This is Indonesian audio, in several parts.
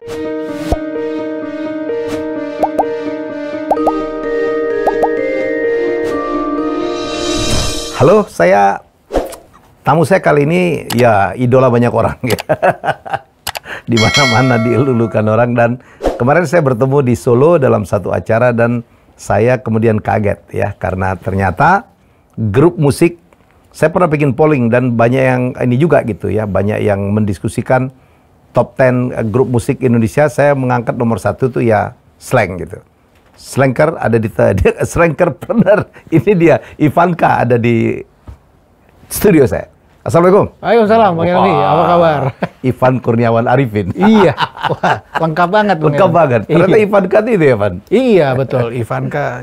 Halo, tamu saya kali ini ya idola banyak orang ya. Di mana-mana dielulukan orang, dan kemarin saya bertemu di Solo dalam satu acara dan saya kemudian kaget ya karena ternyata grup musik, saya pernah bikin polling dan banyak yang ini juga gitu ya, banyak yang mendiskusikan top 10 grup musik Indonesia. Saya mengangkat nomor 1 tuh ya Slank gitu. Slanker ada di Slanker benar. Ini dia Ivanka ada di studio saya. Assalamualaikum. Waalaikumsalam, Bang Helmi. Apa kabar? Ivan Kurniawan Arifin. Iya. Wah, lengkap banget. Lengkap banget. Ternyata iya. Ivanka itu ya, Van? Iya, betul.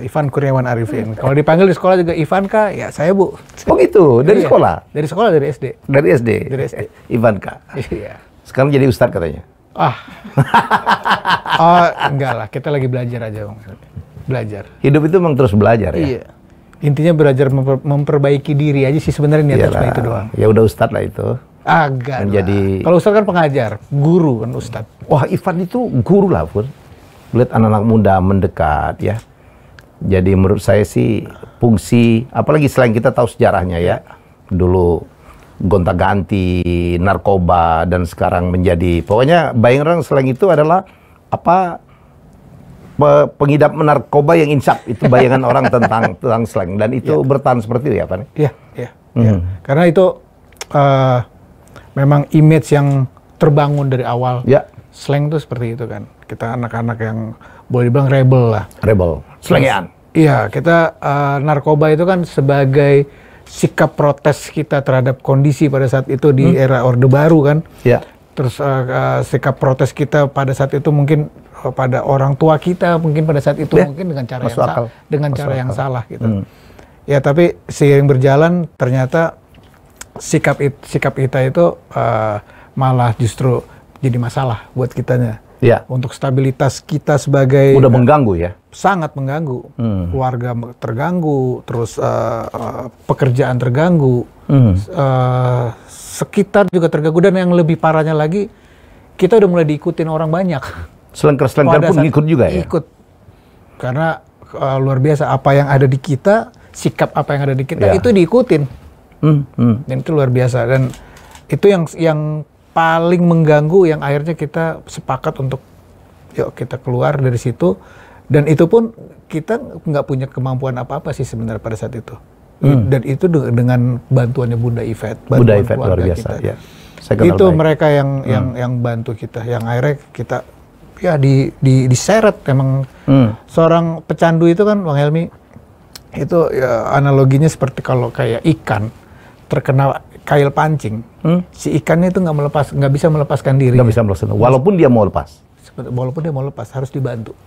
Ivan Kurniawan Arifin. Kalau dipanggil di sekolah juga Ivanka, ya saya, Bu. Oh gitu, dari sekolah? Dari sekolah, dari SD. Dari SD? Dari SD. Ivanka. Iya. Sekarang jadi ustadz katanya? Oh, enggak lah. Kita lagi belajar aja, Bang. Belajar. Hidup itu memang terus belajar ya? Iya. Intinya belajar memperbaiki diri aja sih sebenarnya, niatnya cuma itu doang. Ya udah ustadz lah itu. Agak menjadi... Kalau ustadz kan pengajar, guru kan ustadz. Wah, Ivan itu guru lah, Pur. Lihat anak-anak muda mendekat ya. Jadi menurut saya sih fungsi, apalagi selain kita tahu sejarahnya ya. Dulu gonta-ganti narkoba dan sekarang menjadi, pokoknya bayangan selain itu adalah apa, pengidap narkoba yang insaf. Itu bayangan orang tentang slang, dan itu bertahan seperti itu ya, Pak? Iya, iya. Karena itu memang image yang terbangun dari awal. Ya. Slang itu seperti itu kan. Kita anak-anak yang boleh dibilang rebel lah. Rebel. Slangian. Iya, kita narkoba itu kan sebagai sikap protes kita terhadap kondisi pada saat itu di era Orde Baru kan. Iya. Terus sikap protes kita pada saat itu mungkin pada orang tua kita mungkin pada saat itu mungkin dengan cara yang salah gitu. Ya, tapi seiring berjalan ternyata sikap kita itu malah justru jadi masalah buat kitanya. Ya. Untuk stabilitas kita sebagai... Udah mengganggu ya? Sangat mengganggu. Keluarga terganggu, terus pekerjaan terganggu, sekitar juga terganggu, dan yang lebih parahnya lagi, kita udah mulai diikutin orang banyak. Slanker pun ikut juga ya? Ikut. Karena luar biasa, apa yang ada di kita, sikap apa yang ada di kita, itu diikutin. Dan itu luar biasa. Dan itu yang paling mengganggu, yang akhirnya kita sepakat untuk yuk kita keluar dari situ. Dan itu pun kita nggak punya kemampuan apa-apa sih sebenarnya pada saat itu. Dan itu dengan bantuannya Bunda Yvette, Bunda Yvette luar biasa. Ya. Itu mereka yang bantu kita, yang akhirnya kita ya diseret. Emang seorang pecandu itu kan, Bang Helmi, itu ya, analoginya seperti kalau kayak ikan terkena kail pancing, si ikannya itu nggak bisa melepaskan diri. Nggak bisa melepaskan, walaupun dia mau lepas. Walaupun dia mau lepas, harus dibantu.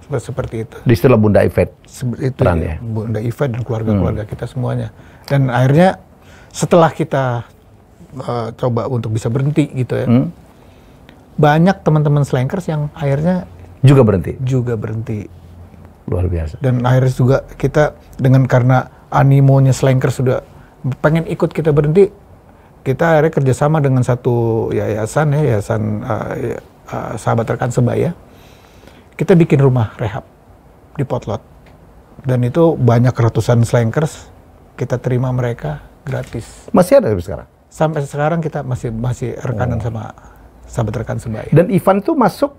Seperti itu. Di istilah Bunda Yvette. Itu ya, Bunda Yvette dan keluarga-keluarga kita semuanya. Dan akhirnya setelah kita coba untuk bisa berhenti gitu ya, banyak teman-teman slankers yang akhirnya juga berhenti. Luar biasa. Dan akhirnya juga kita karena animonya slankers sudah pengen ikut kita berhenti, kita akhirnya kerjasama dengan satu yayasan Sahabat Rekan Sebaya. Kita bikin rumah rehab di Potlot, dan itu banyak ratusan slankers, kita terima mereka gratis. Masih ada sekarang? Sampai sekarang kita masih rekanan sama Sahabat Rekan Sebaya. Dan Ivan tuh masuk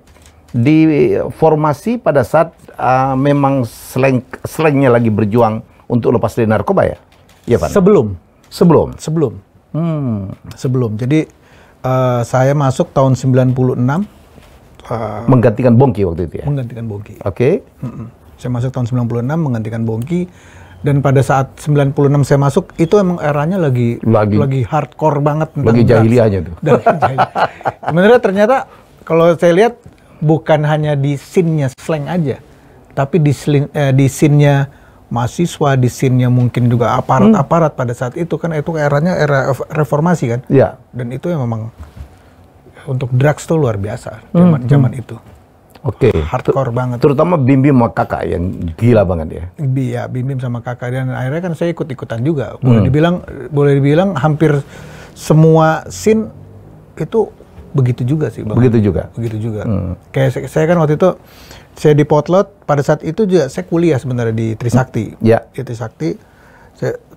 di formasi pada saat memang slangnya lagi berjuang untuk lepas dari narkoba ya? Iya, Pak? Sebelum. Jadi saya masuk tahun 96. Menggantikan Bongki waktu itu ya? Menggantikan Bongki. Oke. Saya masuk tahun 96 menggantikan Bongki. Dan pada saat 96 saya masuk, itu emang eranya lagi hardcore banget. Lagi jahiliyahnya tuh. Sebenarnya ternyata kalau saya lihat bukan hanya di scene-nya slang aja, tapi di scene-nya mahasiswa, di scene-nya mungkin juga aparat-aparat pada saat itu kan, itu eranya era reformasi kan. Iya. Dan itu yang memang untuk drugs tuh luar biasa zaman itu. Oke. Hardcore banget. Terutama Bim Bim sama Kakak yang gila banget ya. Iya, Bim Bim sama Kakak, dan akhirnya kan saya ikut-ikutan juga. Boleh dibilang hampir semua scene itu begitu juga sih, Bang. Begitu juga. Begitu juga. Kayak saya kan waktu itu saya di Potlot, pada saat itu juga saya kuliah sebenarnya di Trisakti. Ya. Di Trisakti.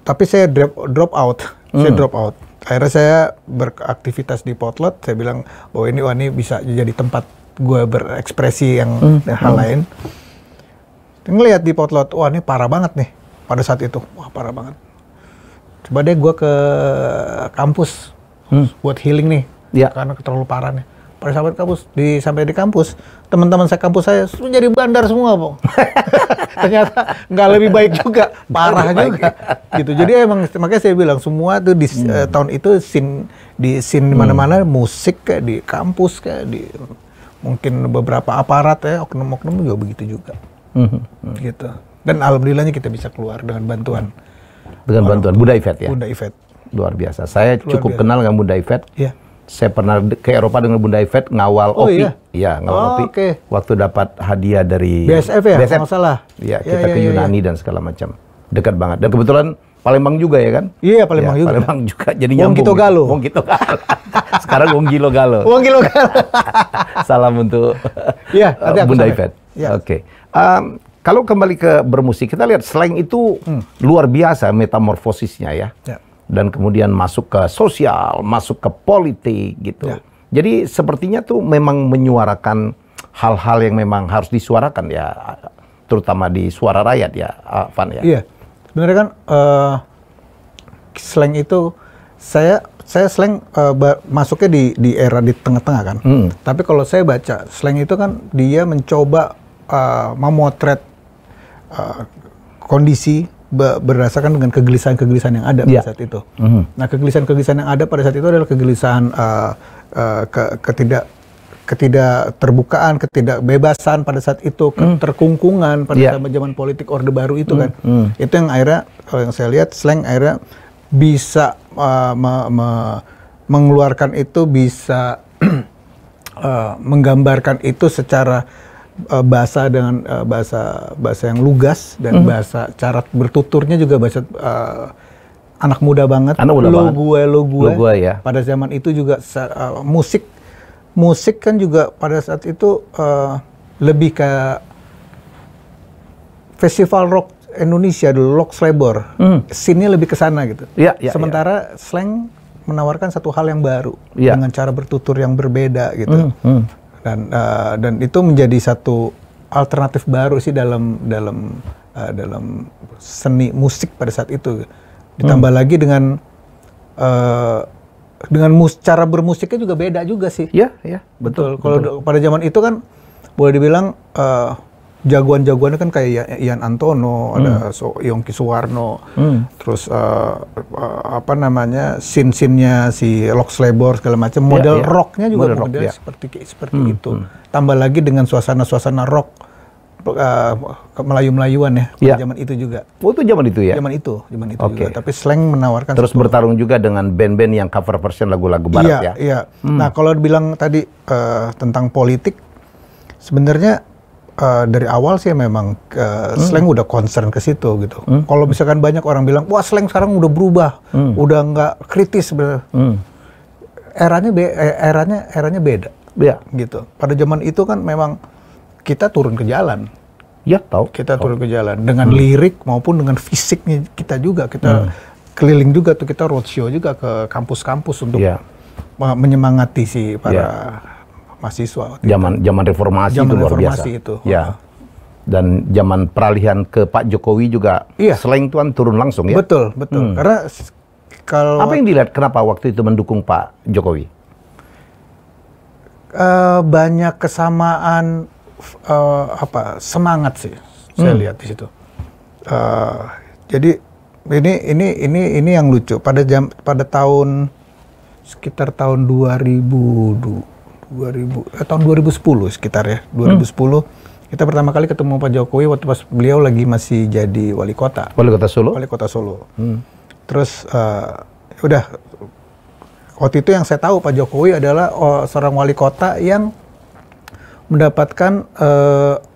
Tapi saya drop out. Saya drop out. Akhirnya saya beraktivitas di Potlot. Saya bilang, oh ini bisa jadi tempat gue berekspresi yang hal lain. Ngelihat di Potlot, wah ini parah banget nih. Pada saat itu, wah parah banget. Coba deh gue ke kampus buat healing nih, karena terlalu parah nih. Pada saat kampus, sampai di kampus, teman-teman saya kampus saya menjadi bandar semua, Bang. Ternyata nggak lebih baik juga, parah juga. Gitu. Jadi emang makanya saya bilang semua tuh di tahun itu di mana-mana musik kayak di kampus kayak di mungkin beberapa aparat ya, oknum-oknum juga begitu juga. Gitu. Dan alhamdulillahnya kita bisa keluar dengan bantuan. Dengan bantuan Bunda Yvette ya? Bunda Yvette. Luar biasa. Saya cukup kenal dengan Bunda Yvette. Iya. Saya pernah ke Eropa dengan Bunda Yvette ngawal OPI. Iya, ngawal OPI. Okay. Waktu dapat hadiah dari BSF ya, kalau nggak salah. Iya, kita ke Yunani dan segala macam. Dekat banget. Dan kebetulan Palembang juga ya kan? Iya, Palembang juga. Palembang juga. Jadi nyambung. Wong Kito Galo. Wong Kito Galo. Sekarang Wong Gilo Galo. Wong Gilo Galo. Salam untuk Bunda Yvette. Oke. Kalau kembali ke bermusik, kita lihat slang itu luar biasa metamorfosisnya ya. Dan kemudian masuk ke sosial, masuk ke politik gitu. Jadi sepertinya tuh memang menyuarakan hal-hal yang memang harus disuarakan ya, terutama di suara rakyat ya, Van ya. Iya, sebenarnya kan slang itu saya slang masuknya di era di tengah-tengah kan. Tapi kalau saya baca slang itu kan dia mencoba memotret kondisi berdasarkan dengan kegelisahan-kegelisahan yang ada pada saat itu. Nah, kegelisahan-kegelisahan yang ada pada saat itu adalah kegelisahan ketidakterbukaan, ketidakbebasan pada saat itu, keterkungkungan pada zaman politik Orde Baru itu kan. Itu yang akhirnya, kalau yang saya lihat, slang akhirnya bisa mengeluarkan itu, bisa menggambarkan itu secara bahasa dengan bahasa yang lugas dan bahasa cara bertuturnya juga bahasa anak muda banget. Lo gue ya. Pada zaman itu juga musik kan juga pada saat itu lebih ke festival rock Indonesia dulu, Rock Slebor. Scene-nya lebih ke sana gitu. Sementara slang menawarkan satu hal yang baru dengan cara bertutur yang berbeda gitu. Dan itu menjadi satu alternatif baru sih dalam seni musik pada saat itu. Ditambah lagi dengan cara bermusiknya juga beda juga sih. Iya, betul. Kalau pada zaman itu kan boleh dibilang jagoan-jagoannya kan kayak Ian Antono, ada Yongki Suwarno, terus scene-nya si Rock Slebor segala macam, model rocknya juga model seperti itu. Tambah lagi dengan suasana rock Melayu-Melayuan ya pada zaman itu juga. Oh, itu zaman itu ya? Zaman itu juga. Tapi slang menawarkan terus bertarung juga dengan band-band yang cover version lagu-lagu barat ya? Iya. Nah, kalau dibilang tadi tentang politik, sebenarnya dari awal sih memang slang udah concern ke situ gitu. Kalau misalkan banyak orang bilang, wah slang sekarang udah berubah, udah nggak kritis sebenarnya. Eranya beda. Gitu. Pada zaman itu kan memang kita turun ke jalan. Ya, tahu. Kita turun ke jalan dengan lirik maupun dengan fisiknya kita juga. Kita keliling juga tuh, kita roadshow juga ke kampus-kampus untuk menyemangati si para mahasiswa. Zaman reformasi itu luar biasa. Itu. Ya. Dan zaman peralihan ke Pak Jokowi juga slang itu kan turun langsung ya. Betul. Karena kalau apa yang dilihat kenapa waktu itu mendukung Pak Jokowi? Banyak kesamaan semangat sih saya lihat di situ. Jadi ini yang lucu pada tahun sekitar tahun 2010 sekitar ya, 2010 kita pertama kali ketemu Pak Jokowi waktu pas beliau lagi masih jadi wali kota Solo. Terus udah waktu itu yang saya tahu Pak Jokowi adalah seorang wali kota yang mendapatkan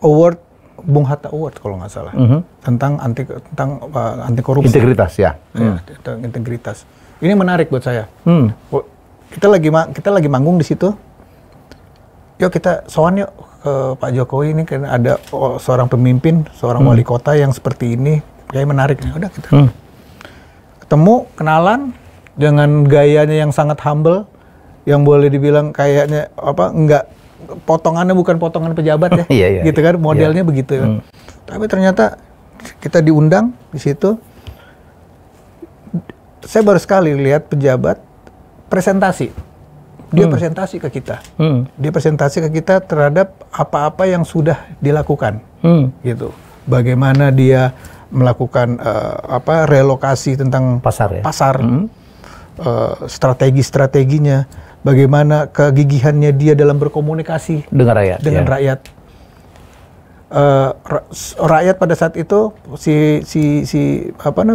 award Bung Hatta Award kalau nggak salah tentang anti korupsi. Integritas ya. Tentang integritas. Ini menarik buat saya. Kita lagi manggung di situ yuk kita sowan yuk ke Pak Jokowi ini, karena ada seorang pemimpin, seorang wali kota yang seperti ini, kayak menarik. Udah kita ketemu, kenalan dengan gayanya yang sangat humble, yang boleh dibilang kayaknya enggak potongannya bukan potongan pejabat ya, gitu kan, modelnya begitu. Ya. Tapi ternyata kita diundang di situ. Saya baru sekali lihat pejabat presentasi. Dia presentasi ke kita. Dia presentasi ke kita terhadap apa-apa yang sudah dilakukan. Gitu. Bagaimana dia melakukan relokasi tentang pasar. Strategi-strateginya, bagaimana kegigihannya dia dalam berkomunikasi dengan rakyat. Rakyat pada saat itu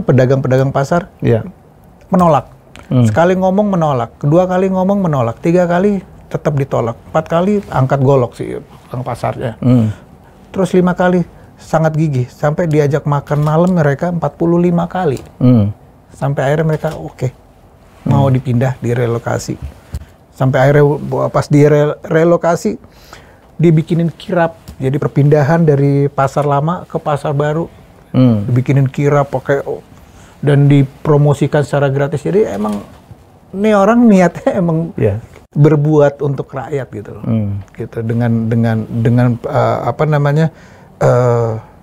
pedagang-pedagang pasar menolak. Sekali ngomong menolak, 2 kali ngomong menolak, 3 kali tetap ditolak, 4 kali angkat golok si tukang pasarnya. Terus 5 kali sangat gigih, sampai diajak makan malam mereka 45 kali. Sampai akhirnya mereka mau dipindah, direlokasi. Sampai akhirnya pas direlokasi dibikinin kirap. Jadi perpindahan dari pasar lama ke pasar baru. Dibikinin kirap dan dipromosikan secara gratis. Jadi emang ini orang niatnya emang berbuat untuk rakyat gitu loh. Gitu dengan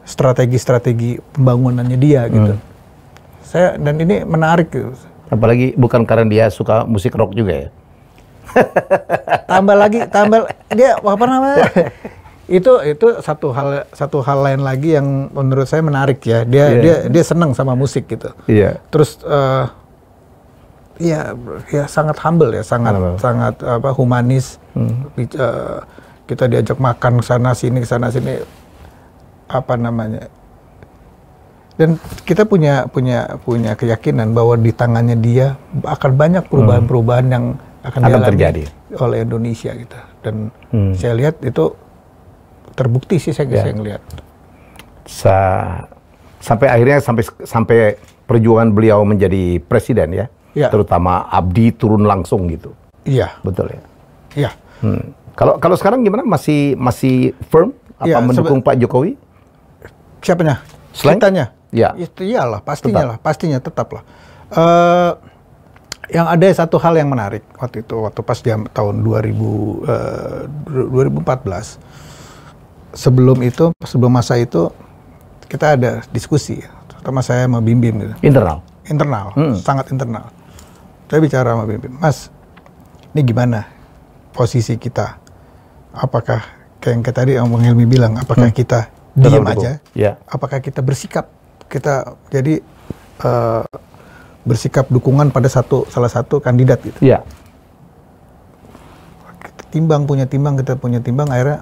strategi-strategi pembangunannya dia gitu. Dan ini menarik gitu. Apalagi bukan karena dia suka musik rock juga ya. tambah dia itu satu hal lain lagi yang menurut saya menarik ya. Dia senang sama musik gitu. Terus sangat humble ya, sangat humanis. Kita diajak makan sana sini dan kita punya keyakinan bahwa di tangannya dia akan banyak perubahan-perubahan yang akan terjadi oleh Indonesia gitu. Dan saya lihat itu terbukti sih, saya ngelihat. Sampai akhirnya sampai perjuangan beliau menjadi presiden ya. Terutama Abdi turun langsung gitu. Iya. Betul ya. Iya. Kalau sekarang gimana? Masih firm mendukung Pak Jokowi? Siapanya? Kitanya? Ya. Itu iyalah, pastinya tetaplah. Yang ada satu hal yang menarik waktu pas tahun 2014. Sebelum masa itu kita ada diskusi, terutama saya sama Bim gitu. Internal, sangat internal. Saya bicara sama Bim, Mas, ini gimana posisi kita? Apakah kayak tadi Bang Helmi bilang, apakah kita diam aja? Apakah kita bersikap? Kita jadi bersikap dukungan pada salah satu kandidat gitu. Kita punya timbang, akhirnya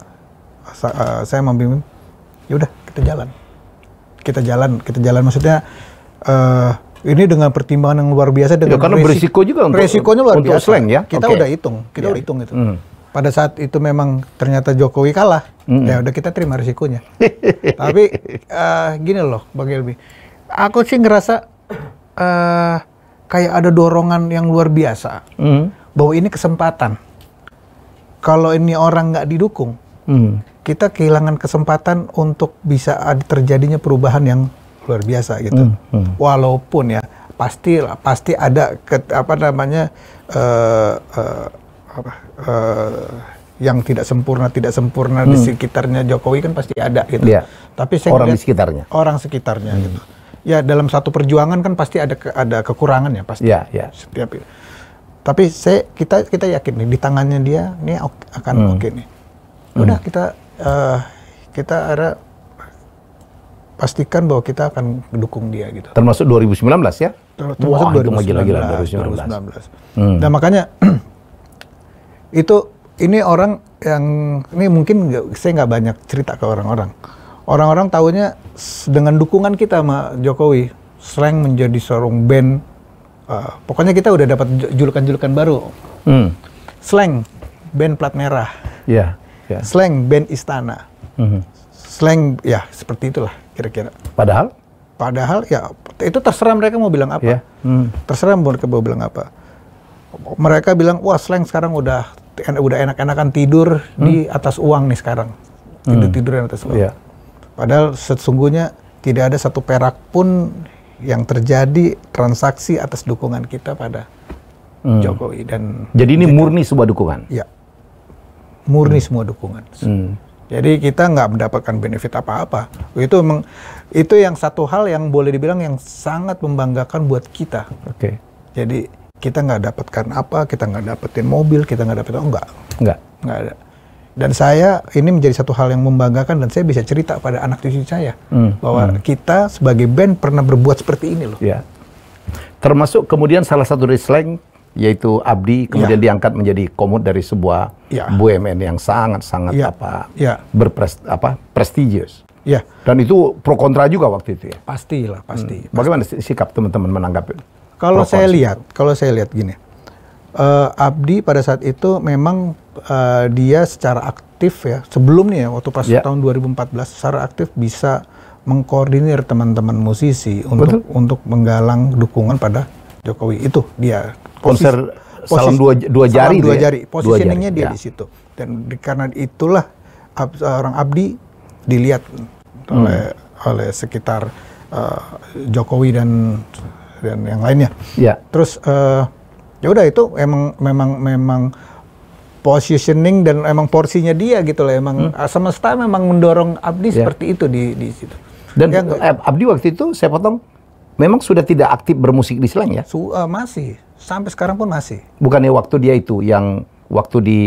saya membimbing, yaudah kita jalan maksudnya ini dengan pertimbangan yang luar biasa, dengan karena resikonya luar biasa. Slang ya. Kita udah hitung itu. Pada saat itu memang ternyata Jokowi kalah, ya udah kita terima risikonya. Tapi gini loh Bang Helmi, aku sih ngerasa kayak ada dorongan yang luar biasa bahwa ini kesempatan. Kalau ini orang nggak didukung, kita kehilangan kesempatan untuk bisa terjadinya perubahan yang luar biasa gitu. Walaupun ya pasti ada yang tidak sempurna di sekitarnya Jokowi kan pasti ada gitu. Tapi saya orang sekitarnya gitu. Ya dalam satu perjuangan kan pasti ada kekurangan ya pasti. Setiap itu. Tapi kita yakin nih di tangannya dia ini akan oke nih. Udah kita ada pastikan bahwa kita akan dukung dia gitu. Termasuk 2019 ya? Termasuk 2019. Dan makanya ini orang yang ini mungkin saya nggak banyak cerita ke orang-orang. Orang-orang tahunya dengan dukungan kita sama Jokowi, Slang menjadi seorang band. Pokoknya kita udah dapat julukan-julukan baru. Slang band plat merah. Slang band istana. Slang ya seperti itulah kira-kira. Padahal ya itu terserah mereka mau bilang apa. Terserah mereka mau bilang apa. mereka bilang, wah Slank sekarang udah enak-enakan tidur di atas uang nih sekarang. Tidur di atas uang. Yeah. Padahal sesungguhnya tidak ada satu perak pun yang terjadi transaksi atas dukungan kita pada Jokowi. Dan jadi ini murni sebuah dukungan? Ya, murni semua dukungan. Jadi kita nggak mendapatkan benefit apa-apa. Itu yang satu hal yang boleh dibilang yang sangat membanggakan buat kita. Oke. Jadi kita nggak dapatkan apa, kita nggak dapetin mobil, kita nggak dapetin nggak ada. Dan saya ini menjadi satu hal yang membanggakan dan saya bisa cerita pada anak cucu saya bahwa kita sebagai band pernah berbuat seperti ini loh. Ya. Termasuk kemudian salah satu dari Slank yaitu Abdi kemudian diangkat menjadi komut dari sebuah BUMN yang sangat-sangat prestisius. Ya. Dan itu pro kontra juga waktu itu ya. Pasti. Bagaimana sikap teman-teman menanggapi? Kalau saya lihat gini, Abdi pada saat itu memang dia secara aktif ya sebelumnya waktu pas tahun 2014 secara aktif bisa mengkoordinir teman-teman musisi untuk menggalang dukungan pada Jokowi. Itu dia. Konser salam dua jari. Positioningnya dia di situ. Dan karena itulah orang Abdi dilihat oleh sekitar Jokowi dan yang lainnya. Ya. Terus ya udah itu memang positioning dan emang porsinya dia gitu loh. Emang semesta memang mendorong Abdi seperti itu di situ. Dan Abdi waktu itu saya potong memang sudah tidak aktif bermusik di Slank ya? Masih. Sampai sekarang pun masih. Bukannya waktu dia itu yang waktu di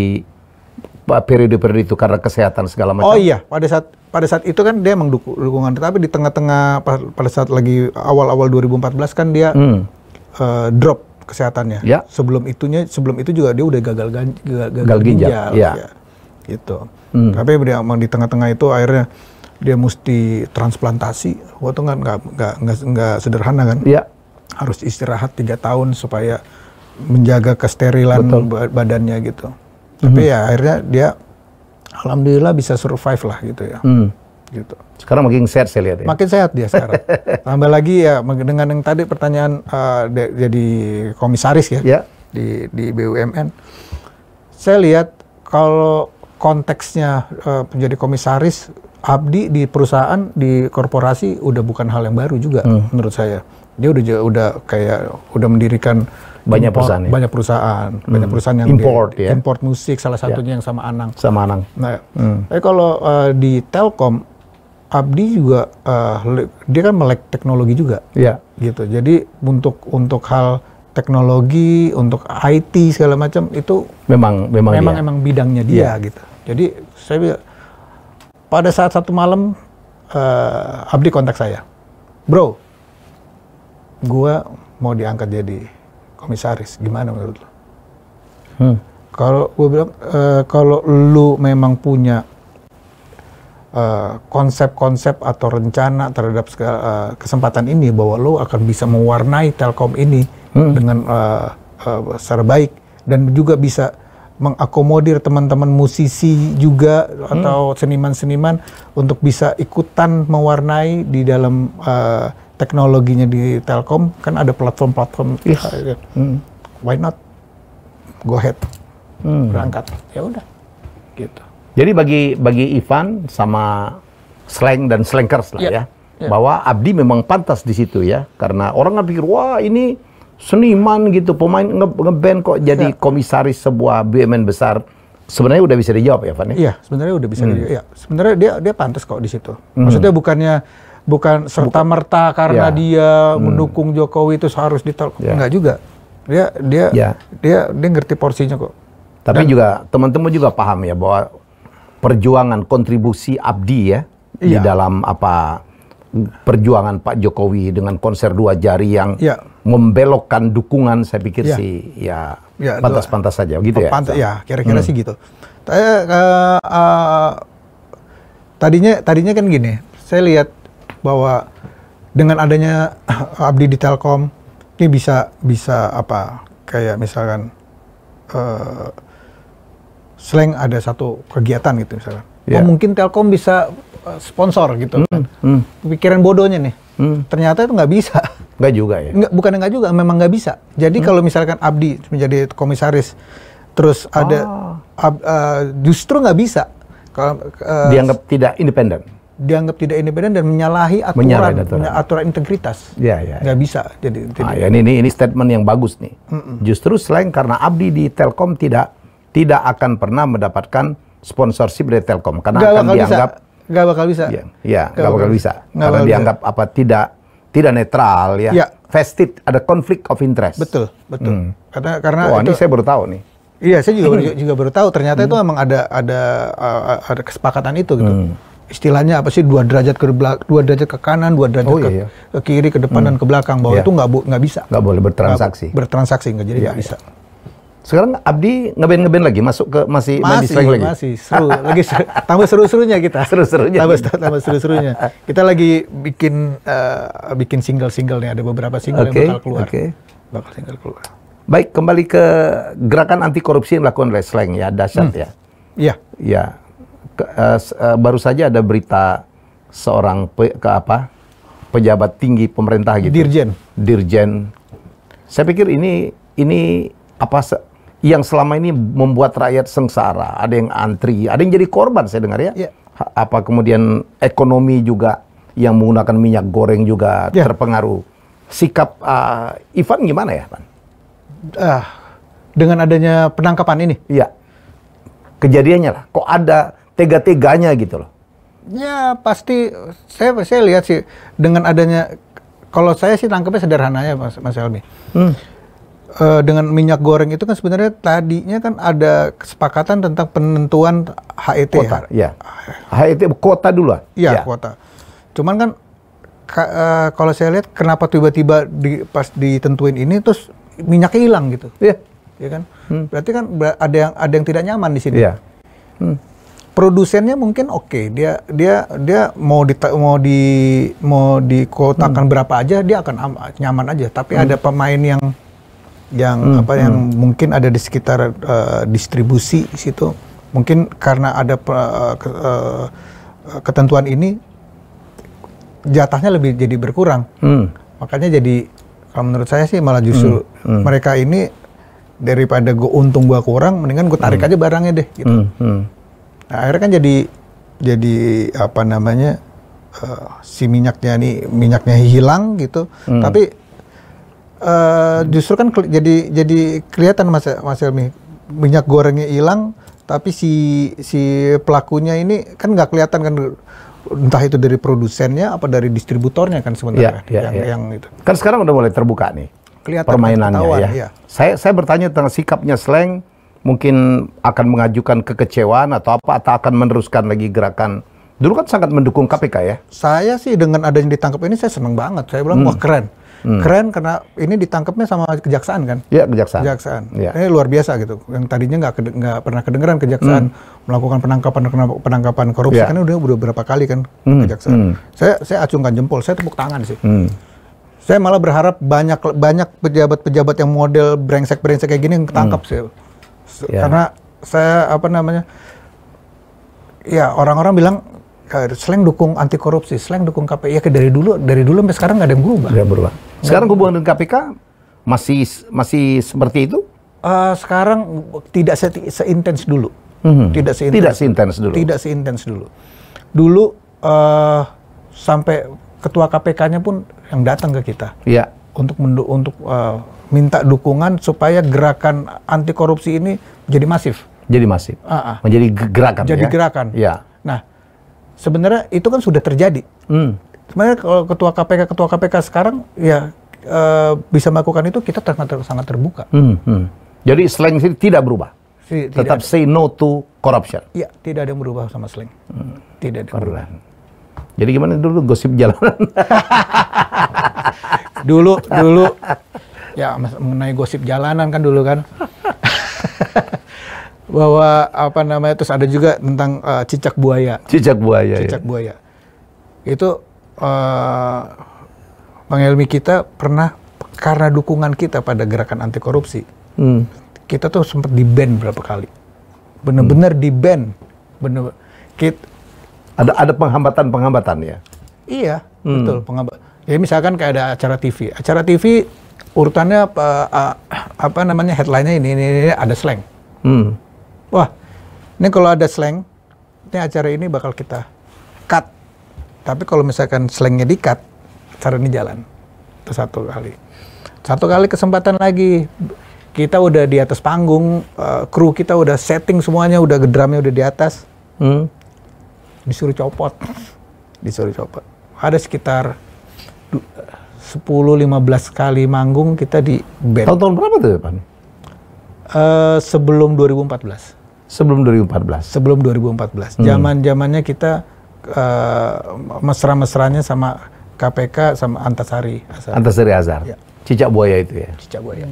periode-periode itu karena kesehatan segala macam? Oh iya, pada saat itu kan dia emang dukungan. Tapi di tengah-tengah pada saat lagi awal-awal 2014 kan dia drop kesehatannya. Ya. Sebelum itu juga dia udah gagal ginjal. Ya. Gitu. Tapi dia emang di tengah-tengah itu akhirnya dia mesti transplantasi. Waktu nggak sederhana kan? Ya. Harus istirahat 3 tahun supaya menjaga kesterilan badannya gitu. Tapi ya akhirnya dia alhamdulillah bisa survive lah gitu ya. Gitu. Sekarang makin sehat saya lihat ya. Makin sehat dia sekarang. Tambah lagi ya dengan yang tadi pertanyaan jadi komisaris ya. Di BUMN. Saya lihat kalau konteksnya menjadi komisaris Abdi di perusahaan di korporasi udah bukan hal yang baru juga menurut saya. Dia udah mendirikan banyak perusahaan yang import musik, salah satunya yang sama Anang. Nah, tapi kalau di Telkom Abdi juga dia kan melek teknologi juga, gitu. Jadi untuk hal teknologi, untuk IT segala macam itu memang bidangnya dia gitu. Jadi saya pada saat satu malam Abdi kontak saya, bro. Gua mau diangkat jadi komisaris, gimana menurut lo? Kalau gue bilang, kalau lu memang punya konsep-konsep atau rencana terhadap kesempatan ini bahwa lu akan bisa mewarnai Telkom ini dengan secara baik dan juga bisa mengakomodir teman-teman musisi juga atau seniman-seniman untuk bisa ikutan mewarnai di dalam teknologinya di Telkom, kan ada platform-platform. Why not? Go ahead. Berangkat. Ya udah. Gitu. Jadi bagi Ivan sama Slank dan Slankers lah ya, bahwa Abdi memang pantas di situ ya, karena orang nggak pikir wah ini seniman gitu, pemain ngeband kok jadi komisaris sebuah BUMN besar. Sebenarnya udah bisa dijawab ya, Van? Iya, sebenarnya udah bisa dijawab. Ya, sebenarnya dia pantas kok di situ. Maksudnya bukan serta-merta karena dia mendukung Jokowi itu harus ditelkom. Enggak juga. Dia ngerti porsinya kok. Tapi juga teman-teman juga paham ya bahwa perjuangan kontribusi Abdi ya di dalam perjuangan Pak Jokowi dengan konser 2 jari yang membelokkan dukungan, saya pikir sih pantas-pantas saja gitu ya. Ya, kira-kira sih gitu. Tadinya kan gini, saya lihat bahwa dengan adanya Abdi di Telkom ini bisa kayak misalkan Slank ada satu kegiatan gitu misalkan. Oh mungkin Telkom bisa sponsor gitu kan. Pikiran bodohnya nih. Ternyata itu nggak bisa. Nggak juga ya? Bukan nggak juga, memang nggak bisa. Jadi kalau misalkan Abdi menjadi komisaris, terus ada justru nggak bisa. Kalau dianggap tidak independen. Dianggap tidak independen dan menyalahi aturan integritas. Ya. Nggak bisa. Jadi ini statement yang bagus nih. Justru selain karena Abdi di Telkom tidak akan pernah mendapatkan sponsorship dari Telkom karena nggak akan dianggap nggak bakal bisa. Nggak bakal bisa. Karena dianggap tidak netral ya. Vested, ada konflik of interest. Betul. Karena ini saya baru tahu nih. Iya, saya juga baru tahu. Ternyata itu memang ada kesepakatan itu gitu. Istilahnya apa sih, 2 derajat ke kanan, 2 derajat ke kiri, ke depan dan ke belakang, bahwa itu nggak bisa. Nggak boleh bertransaksi. Jadi nggak bisa. Sekarang Abdi ngeband lagi, masuk ke masih main di slang lagi. Masih seru, lagi tambah seru-serunya kita. Tambah seru-serunya. Kita lagi bikin single nih, ada beberapa single yang bakal keluar. Bakal single keluar. Baik, kembali ke gerakan anti korupsi yang dilakukan oleh Slang ya, dahsyat ya. Iya. Ya. Baru saja ada berita seorang pejabat tinggi pemerintah gitu. Dirjen. Saya pikir ini yang selama ini membuat rakyat sengsara. Ada yang antri, ada yang jadi korban saya dengar ya. Apa kemudian ekonomi juga yang menggunakan minyak goreng juga terpengaruh. Sikap Ivan gimana ya, Pan? Dengan adanya penangkapan ini? Iya. Kejadiannya lah. Kok ada tega-teganya gitu loh? Ya pasti. Saya lihat sih dengan adanya. Kalau saya sih tangkapnya sederhana ya, Mas Helmi. Dengan minyak goreng itu kan sebenarnya tadinya kan ada kesepakatan tentang penentuan HET. Kuota, ya. HET kuota dulu lah. Iya, kuota. Cuman kan kalau saya lihat kenapa tiba-tiba pas ditentuin ini terus minyaknya hilang gitu. Iya. Ya kan? Berarti kan ada yang tidak nyaman di sini. Iya. Produsennya mungkin oke. Dia mau dikotakan berapa aja dia akan nyaman aja. Tapi ada pemain yang mungkin ada di sekitar distribusi situ. Mungkin karena ada ketentuan ini jatahnya jadi berkurang. Makanya jadi kalau menurut saya sih malah justru mereka ini daripada gue untung gue kurang, mendingan gue tarik aja barangnya deh gitu. Nah, akhirnya kan jadi apa namanya si minyaknya hilang gitu. Tapi justru kan jadi kelihatan Mas Helmi, minyak gorengnya hilang, tapi si pelakunya ini kan nggak kelihatan kan, entah itu dari produsennya apa dari distributornya kan sebenarnya yang itu. Kan sekarang udah mulai terbuka nih kelihatan permainannya ya. Saya bertanya tentang sikapnya Slang, mungkin akan mengajukan kekecewaan atau akan meneruskan lagi gerakan. Dulu kan sangat mendukung KPK ya. Saya sih dengan adanya ditangkap ini saya senang banget. Saya bilang wah keren. Keren karena ini ditangkapnya sama kejaksaan kan? Iya, kejaksaan. Ya. Ini luar biasa gitu. Yang tadinya nggak pernah kedengeran kejaksaan melakukan penangkapan korupsi kan udah beberapa kali kan kejaksaan. Saya acungkan jempol, saya tepuk tangan sih. Saya malah berharap banyak pejabat-pejabat yang model brengsek kayak gini yang ketangkap sih. Karena saya ya orang-orang bilang Slang dukung anti korupsi, Slang dukung KPK. Ya dari dulu sampai sekarang nggak ada yang berubah. Nggak berubah. Sekarang hubungan dengan KPK masih seperti itu? Sekarang tidak seintens dulu. Tidak seintens dulu. Dulu sampai ketua KPK-nya pun yang datang ke kita. Iya. Untuk minta dukungan supaya gerakan anti korupsi ini jadi masif. Menjadi gerakan. Gerakan. Iya. Nah, sebenarnya itu kan sudah terjadi. Sebenarnya kalau ketua KPK sekarang ya bisa melakukan itu, kita sangat terbuka. Jadi Slang tidak berubah. Tetap say no to corruption. Iya, tidak ada yang berubah sama Slang. Tidak ada yang berubah. Jadi gimana dulu gosip jalanan? dulu ya mengenai gosip jalanan kan dulu kan. Bahwa terus ada juga tentang cicak buaya. Cicak buaya. Itu Bang Helmi, kita pernah karena dukungan kita pada gerakan anti korupsi. Kita tuh sempat di-ban berapa kali. Bener-bener di-ban. Ada penghambatan ya? Iya, betul, Ya misalkan kayak ada acara TV. Acara TV urutannya apa namanya, headline-nya ini ada slang. Wah, ini kalau ada slang, ini acara ini bakal kita cut. Tapi kalau misalkan slangnya di-cut, acara ini jalan. Itu satu kali. Satu kali kesempatan lagi, kita udah di atas panggung, kru kita udah setting semuanya, udah drumnya udah di atas. Disuruh copot. Ada sekitar 10-15 kali manggung kita di band. Tahun berapa tuh, Pan? Sebelum 2014. Sebelum 2014. Zaman-zamannya kita mesra-mesranya sama KPK sama Antasari Azhar. Antasari Azhar. Ya. Cicak buaya itu ya. Cicak buaya.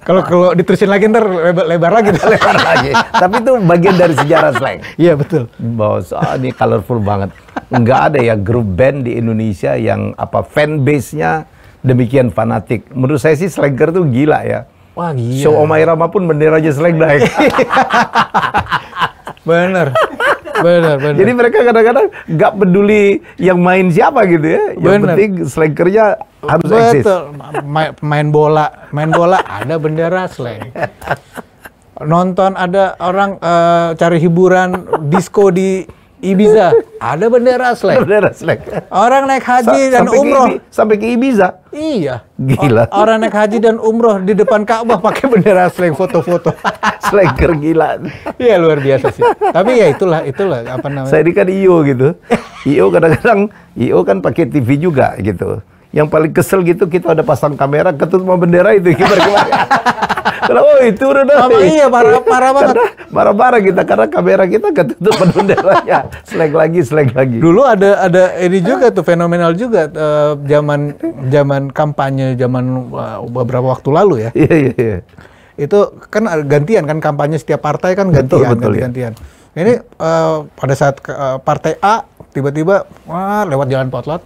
Kalau diterusin lagi ntar lebar lagi. Lebar lagi. Tapi itu bagian dari sejarah slang. Iya betul. Bos, ini colorful banget. Nggak ada ya grup band di Indonesia yang fan base-nya demikian fanatik. Menurut saya sih Slanker tuh gila ya. Wah gila. Show Oma Irama pun benderanya slang naik. Bener. Jadi mereka kadang-kadang nggak peduli yang main siapa gitu ya. Yang penting Slankernya harus eksis. Betul. Main bola ada bendera slang. Nonton ada orang cari hiburan disco di Ibiza, ada bendera slang. Bendera slang. Orang naik haji dan umroh sampai ke Ibiza. Iya. Gila. Orang naik haji dan umroh di depan Ka'bah pakai bendera slang, foto-foto. Slanker gila. Iya luar biasa sih. Tapi ya itulah apa namanya. Saya ini kan IO gitu. IO kadang-kadang kan pakai TV juga gitu. Yang paling kesel gitu kita ada pasang kamera ketutup sama bendera itu kibar-kibar. Oh itu udah. Iya parah banget. Marah-marah kita karena kamera kita ketutup benderanya. Slang lagi. Dulu ada ini juga tuh fenomenal juga zaman kampanye beberapa waktu lalu ya. Iya. Itu kan gantian kan kampanye, setiap partai kan gantian. Gantian. Ini pada saat partai A tiba-tiba lewat jalan potlot.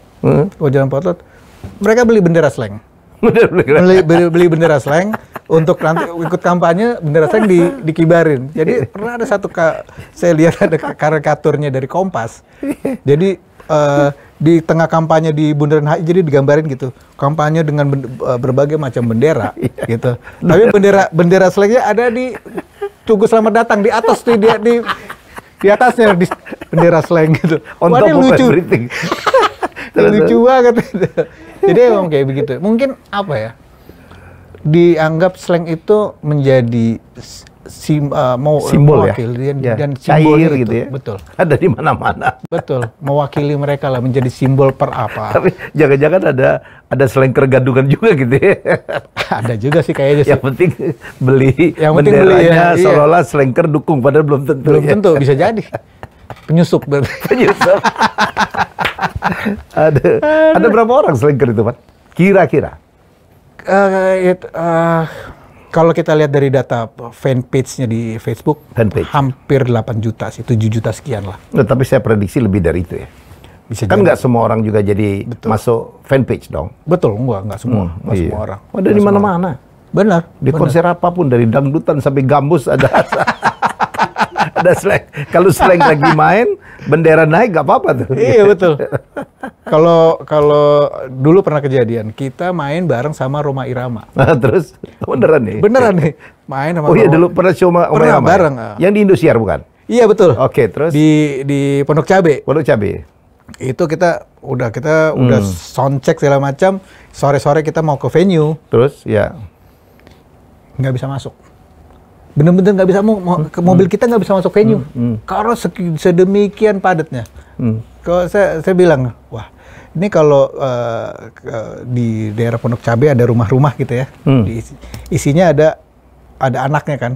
Mereka beli bendera slang. beli bendera slang untuk nanti ikut kampanye, bendera slang dikibarin. Jadi pernah ada saya lihat ada karikaturnya dari Kompas. Jadi di tengah kampanye di Bundaran HI jadi digambarin gitu, kampanye dengan berbagai macam bendera gitu. Tapi bendera slangnya ada di Tugu Selamat Datang di atas tuh, di atasnya di bendera slang gitu. Wah, ini lucu. Lucu banget. Jadi emang kayak begitu. Mungkin apa ya? Dianggap slang itu menjadi simbol ya, dan simbol cair gitu ya. Betul. Ada di mana-mana. Betul. Mewakili mereka lah, menjadi simbol per apa. Tapi jangan-jangan ada slanker gadungan juga gitu ya. Ada juga sih kayaknya sih. Yang penting beli benderanya ya, seolah-olah slanker dukung, padahal belum tentu. Belum tentu, bisa jadi. Penyusup berarti. Penyusup. Ada berapa orang slanker itu, Pak? Kira-kira? Kalau kita lihat dari data fanpage-nya di Facebook, hampir 8 juta sih, 7 juta sekian lah. Nah, tapi saya prediksi lebih dari itu ya. Bisa kan nggak semua orang juga jadi masuk fanpage dong? Betul, nggak semua, semua orang. Ada di mana-mana. Benar. Di konser apapun, dari dangdutan sampai gambus ada. Ada slang. Kalau slang lagi main, bendera naik nggak apa-apa tuh. Iya betul. Kalau dulu pernah kejadian, kita main bareng sama Rhoma Irama. Terus beneran nih? Beneran nih, main sama. Oh iya, dulu pernah show sama Rhoma Irama. Bareng. Yang di Indosiar bukan? Iya betul. Oke, terus di Pondok Cabe. Pondok Cabe. Itu kita udah sound check segala macam. Sore-sore kita mau ke venue. Terus ya nggak bisa masuk. Bener-bener nggak bisa mobil kita nggak bisa masuk venue karena sedemikian padatnya. Kalau saya bilang, wah ini kalau di daerah Pondok Cabe ada rumah-rumah gitu ya, isinya ada anaknya kan,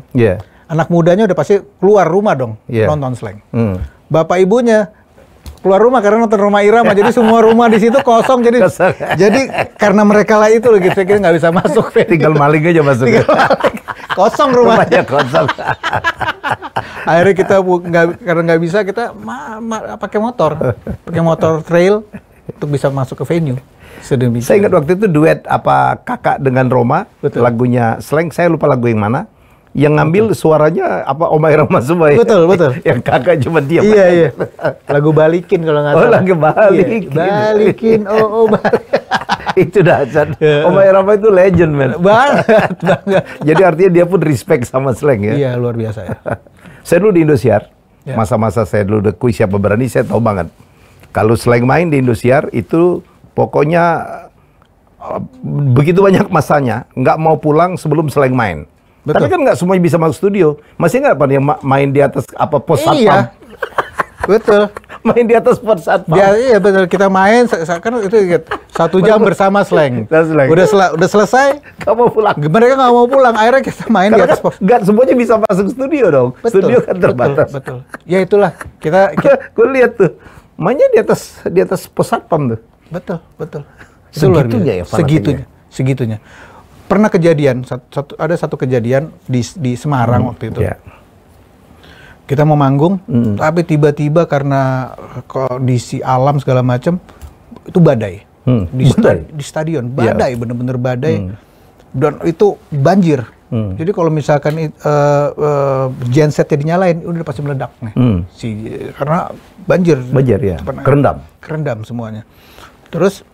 anak mudanya udah pasti keluar rumah dong nonton slang. Bapak ibunya keluar rumah karena nonton Rhoma Irama, jadi semua rumah di situ kosong, jadi karena mereka lah itu gitu, saya kira nggak bisa masuk. Tinggal maling aja masuk. Kosong rumahnya. Kosong. Akhirnya kita karena nggak bisa, kita pakai motor trail untuk bisa masuk ke venue. Sedemikian. Saya ingat waktu itu duet kakak dengan Rhoma, lagunya slang, saya lupa lagu yang mana. Yang ngambil suaranya apa Oma Irama semua ya? Betul, betul. Yang kakak cuma diam. Iya, iya. Lagu Balikin kalau nggak salah. Oh, lagu Balikin. Iya. Balikin, oh balikin. Itu dahsyat. Oma Irama itu legend, man. Banget. Jadi artinya dia pun respect sama slang ya? Iya, luar biasa ya. Saya dulu di Indosiar, masa-masa saya dulu The Kuis Siapa Berani, saya tahu banget. Kalau slang main di Indosiar itu pokoknya begitu banyak masanya, nggak mau pulang sebelum slang main. Betul. Tapi kan nggak semuanya bisa masuk studio. Masih nggak apa yang main di atas apa pos satpam? Iya, betul. Main di atas pos satpam. Iya betul, kita main kan itu 1 jam bersama slang. Udah selesai, Nggak mau pulang. mereka nggak mau pulang. Akhirnya kita main di atas pos. Nggak semuanya bisa masuk studio dong. Betul, Studio kan terbatas. Betul. Ya itulah kita Gue lihat tuh, mainnya di atas pos satpam tuh. betul. Segitunya ya fanatiknya. Segitunya. Pernah kejadian ada satu kejadian di Semarang waktu itu. Ya. Kita mau manggung, tapi tiba-tiba karena kondisi alam segala macam itu badai. Di stadion, badai, bener-bener badai. Dan itu banjir. Jadi kalau misalkan gensetnya dinyalain, udah pasti meledak nih. Karena banjir. Banjir ya. Kerendam semuanya. Terus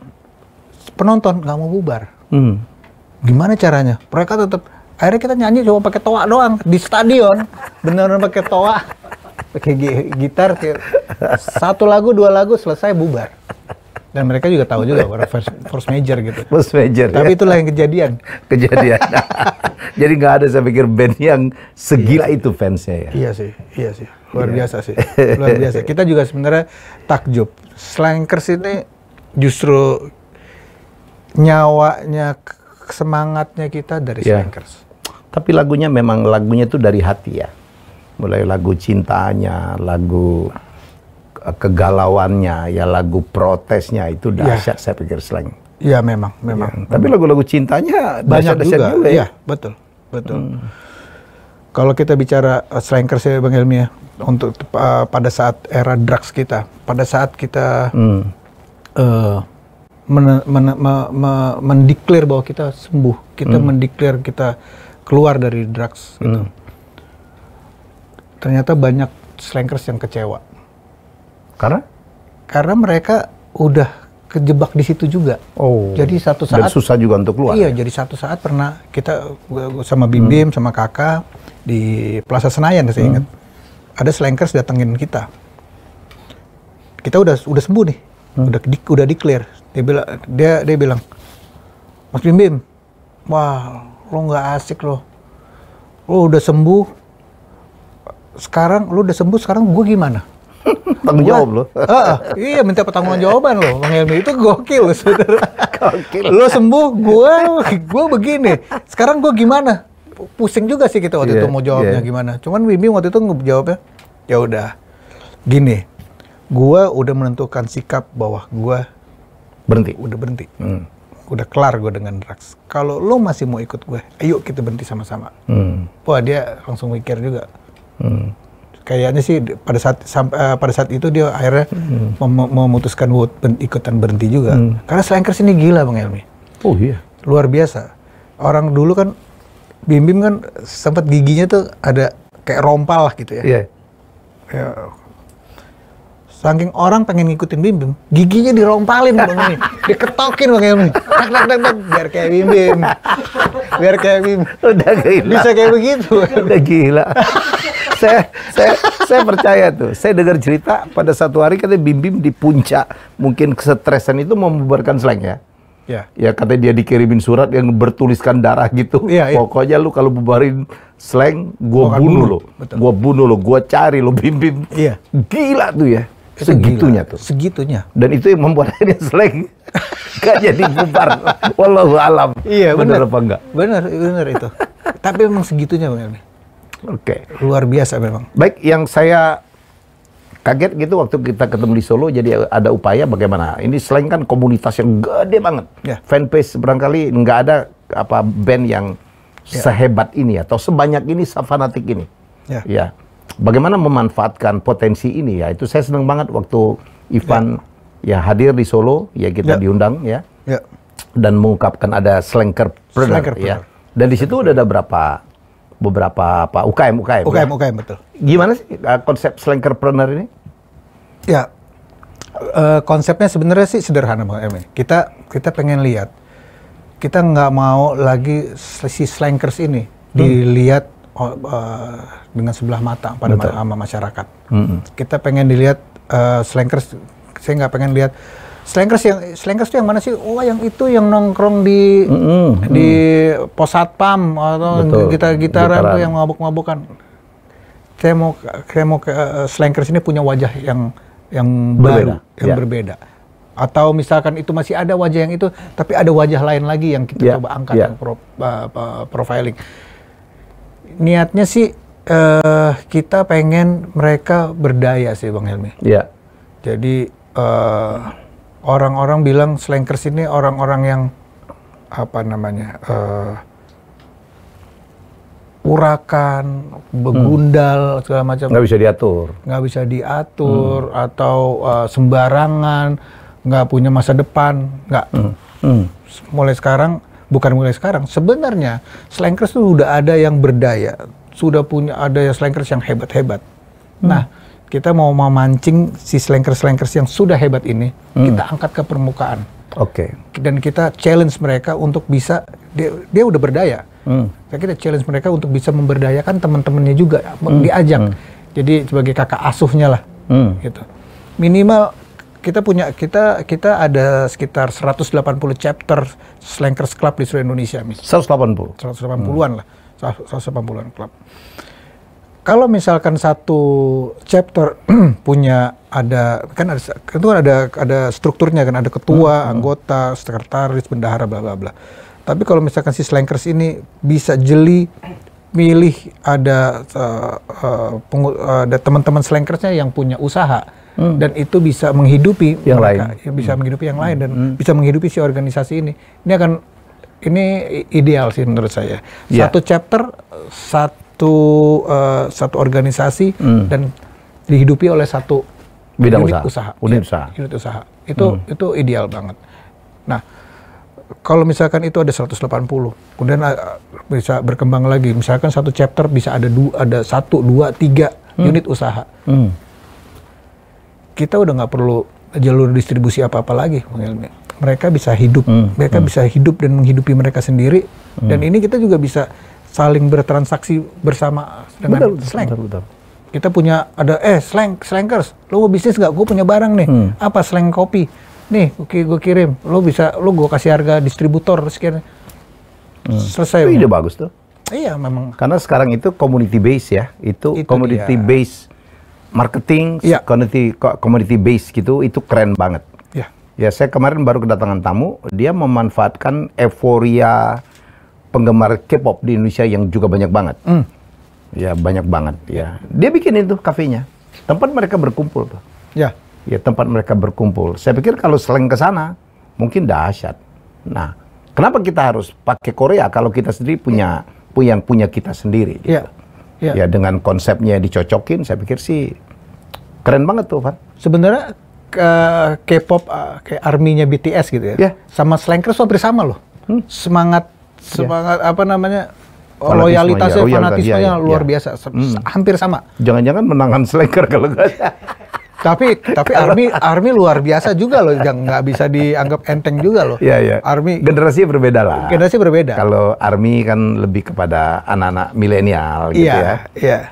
penonton nggak mau bubar. Gimana caranya? Mereka tetap. Akhirnya kita nyanyi cuma pakai toa doang di stadion, beneran pakai toa, pakai gitar, kayak 1 lagu 2 lagu selesai bubar. Dan mereka juga tahu juga force major gitu. Force major. Tapi itulah yang kejadian. Jadi nggak ada saya pikir band yang segila itu fansnya ya. Iya sih, luar biasa sih, luar biasa. Kita juga sebenarnya takjub. Slankers ini justru nyawanya, semangatnya kita dari Slankers. Tapi lagunya itu dari hati ya. Mulai lagu cintanya, lagu kegalauannya, ya lagu protesnya itu dahsyat saya pikir slang. Iya memang. Tapi lagu-lagu cintanya banyak juga ya. Iya, betul. Kalau kita bicara Slankers ya Bang Helmy ya, untuk pada saat era drugs kita, pada saat kita mendeklar bahwa kita sembuh, kita mendeklar kita keluar dari drugs gitu. Ternyata banyak Slankers yang kecewa. Karena mereka udah kejebak di situ juga. Jadi satu saat dan susah juga untuk keluar. Iya, jadi satu saat pernah kita sama Bim sama kakak di Plaza Senayan saya ingat. Ada Slankers datengin kita. Kita udah sembuh nih. Udah declare. Dia bilang, Mas Bim, wah, lo nggak asik lo udah sembuh. Sekarang gue gimana? Tanggung jawab lo. Iya, minta pertanggungjawaban lo, Bang Helmy. Itu gokil, saudara. Gokil. Lo sembuh, gue begini. Sekarang gue gimana? Pusing juga sih kita waktu itu mau jawabnya gimana. Cuman Bim waktu itu jawabnya, ya udah, gini. Gue udah menentukan sikap bahwa gue udah berhenti. Udah kelar gue dengan drugs. Kalau lo masih mau ikut gue, ayo kita berhenti sama-sama. Wah, dia langsung mikir juga. Kayaknya sih pada saat itu dia akhirnya memutuskan ikutan berhenti juga. Karena Slankers ini gila Bang Helmy. Oh iya. Luar biasa. Orang dulu kan Bim kan sempat giginya tuh ada kayak rompal lah gitu ya. Iya. Ya. Saking orang pengen ngikutin Bim, giginya dirompalin Bang Helmy. Diketokin Bang Helmy. Tak, biar kayak Bim. Udah gila. Bisa kayak begitu. Udah gila. saya percaya tuh. Saya dengar cerita pada satu hari katanya Bim di puncak mungkin kesetresan itu mau membubarkan slang ya. Ya katanya dia dikirimin surat yang bertuliskan darah gitu. Pokoknya lu kalau bubarin slang, gua bunuh lo, gua cari lo Bim. Iya. Gila tuh ya. Segitunya tuh. Segitunya. Dan itu yang membuat akhirnya slang gak jadi bubar. Wallahu alam. Iya, benar apa enggak? Benar itu. Tapi memang segitunya Bang Helmy. Oke. Luar biasa memang. Baik, yang saya kaget gitu waktu kita ketemu di Solo, jadi ada upaya bagaimana. Ini selain kan komunitas yang gede banget. Fanbase barangkali nggak ada band yang sehebat ini atau sebanyak ini, sefanatik ini. Ya. Bagaimana memanfaatkan potensi ini ya, itu saya senang banget waktu Ivan hadir di Solo, ya kita diundang ya. Dan mengungkapkan ada Slanker Preneur ya. Dan di situ udah ada berapa beberapa UKM ya? UKM betul. Gimana sih konsep slankerpreneur ini? Ya, konsepnya sebenarnya sih sederhana Bang Emi. Kita pengen lihat, kita nggak mau lagi si slankers ini dilihat dengan sebelah mata pada sama masyarakat. Kita pengen dilihat slankers. Saya nggak pengen lihat slankers itu yang mana sih? Oh, yang itu yang nongkrong di pos satpam atau gitar-gitaran tuh yang mabuk-mabukan. Saya mau slankers ini punya wajah yang baru, yang berbeda. Atau misalkan itu masih ada wajah yang itu, tapi ada wajah lain lagi yang kita coba angkat yang profiling. Niatnya sih kita pengen mereka berdaya sih Bang Helmi. Jadi orang-orang bilang slankers ini orang-orang yang apa namanya urakan, begundal, segala macam. Nggak bisa diatur. Atau sembarangan, nggak punya masa depan, nggak. Mulai sekarang, sebenarnya slankers itu udah ada yang berdaya, ada slankers yang hebat-hebat. Nah, kita mau memancing si slankers yang sudah hebat ini, kita angkat ke permukaan. Dan kita challenge mereka untuk bisa, dia udah berdaya. Kita challenge mereka untuk bisa memberdayakan teman-temannya juga, diajak. Jadi sebagai kakak asuhnya lah, gitu. Minimal kita ada sekitar 180 chapter slankers club di seluruh Indonesia. 180-an lah, 180-an klub. Kalau misalkan satu chapter punya ada strukturnya kan, ada ketua, anggota, sekretaris, bendahara, bla bla bla. Tapi kalau misalkan si slankers ini bisa jeli milih ada teman-teman slankersnya yang punya usaha dan itu bisa menghidupi yang lain, bisa menghidupi yang lain dan bisa menghidupi si organisasi ini. Ini ideal sih menurut saya. Satu chapter, satu organisasi dan dihidupi oleh satu bidang unit usaha. Itu ideal banget. Nah, kalau misalkan itu ada 180, kemudian bisa berkembang lagi. Misalkan satu chapter bisa ada 1, 2, 3 unit usaha. Kita udah nggak perlu jalur distribusi apa-apa lagi. Mereka bisa hidup, bisa hidup dan menghidupi mereka sendiri. Dan ini kita juga bisa saling bertransaksi bersama dengan slang. Kita punya slankers, lo mau bisnis nggak? Gue punya barang nih, apa slang kopi, nih gue kirim, lo gue kasih harga distributor sekian, selesai. Itu ide bagus tuh. Iya memang. Karena sekarang itu community base ya, itu community base marketing, community base gitu, itu keren banget. Ya saya kemarin baru kedatangan tamu, dia memanfaatkan euforia penggemar K-pop di Indonesia yang juga banyak banget. Ya banyak banget ya. Dia bikin itu kafenya. Tempat mereka berkumpul tuh. Ya tempat mereka berkumpul. Saya pikir kalau slang ke sana mungkin dahsyat. Nah, kenapa kita harus pakai Korea kalau kita sendiri punya kita sendiri gitu. Ya dengan konsepnya dicocokin, saya pikir sih keren banget tuh, Pak. Sebenarnya K-pop kayak ARMY-nya BTS gitu ya. Sama slankers hampir sama loh. Semangat apa namanya? Loyalitasnya, fanatismenya luar biasa, hampir sama. Jangan-jangan menangan slanker kalau nggak. Tapi ARMY luar biasa juga loh, nggak bisa dianggap enteng juga loh. ARMY generasi berbeda lah. Generasi berbeda. Kalau ARMY kan lebih kepada anak-anak milenial gitu ya.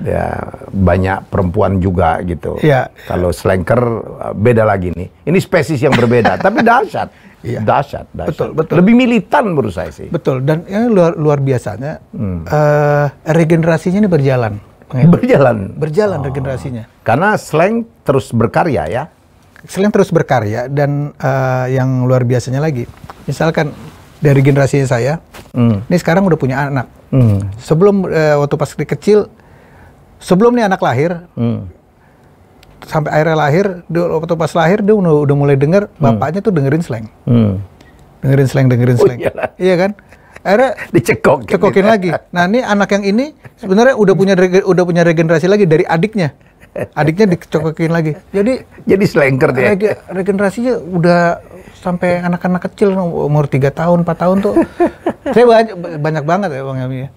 Banyak perempuan juga gitu. Kalau slanker beda lagi nih. Ini spesies yang berbeda, tapi dahsyat. Dahsyat. Betul. Lebih militan menurut saya sih. Betul. Dan ini luar biasanya regenerasinya ini berjalan. Berjalan regenerasinya. Karena slang terus berkarya ya. Slang terus berkarya dan yang luar biasanya lagi, misalkan dari generasi saya, ini sekarang udah punya anak. Sebelum waktu pas kecil, sebelum nih anak lahir, sampai akhirnya lahir, waktu pas lahir dia udah mulai dengar bapaknya tuh dengerin slang. Dengerin slang. Iya kan? Akhirnya cekokin lagi. Nah, ini anak yang ini sebenarnya udah punya regenerasi lagi dari adiknya. Adiknya dicekokin lagi. Jadi slanker dia. Regenerasinya udah sampai anak-anak kecil umur 3 tahun, 4 tahun tuh. Saya banyak banget ya Bang Yami ya.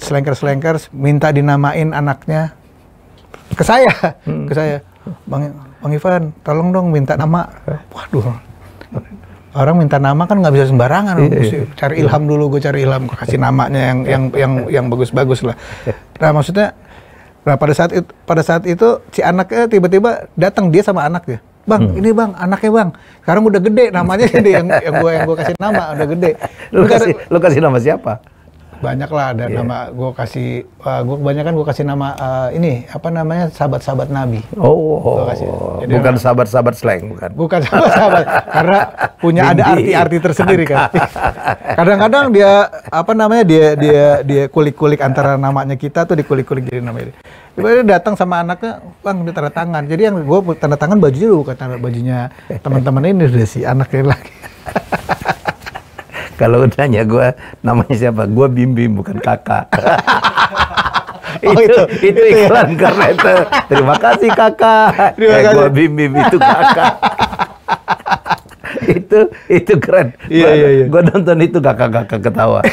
slankers minta dinamain anaknya ke saya, Bang Ivan, tolong dong minta nama. Waduh, orang minta nama kan nggak bisa sembarangan, mesti cari ilham dulu. Gue cari ilham, gue kasih namanya yang bagus-bagus lah. Nah maksudnya, pada saat itu si anaknya tiba-tiba datang, dia sama anaknya. Bang, ini bang, anaknya bang. Sekarang udah gede namanya, jadi yang gue kasih nama udah gede. Lu kasih nama siapa? Banyak lah, ada nama gue kasih, kebanyakan gue kasih nama ini apa namanya, sahabat-sahabat Nabi. Bukan sahabat-sahabat slang, bukan? Bukan sahabat-sahabat, karena punya ada arti-arti tersendiri kan. Kadang-kadang dia apa namanya, dia kulik-kulik antara namanya kita tuh, dikulik-kulik jadi namanya. Tiba-tiba dia datang sama anaknya, bang dia tanda tangan. Jadi yang gue tanda tangan bajunya bukan bajunya teman-teman ini, udah si anaknya lagi. Kalau nanya gue namanya siapa, gue Bim Bim bukan kakak. itu iklan karena itu. Terima kasih kakak. Gue Bim Bim itu kakak. itu keren. Iya. Gue nonton itu kakak-kakak ketawa.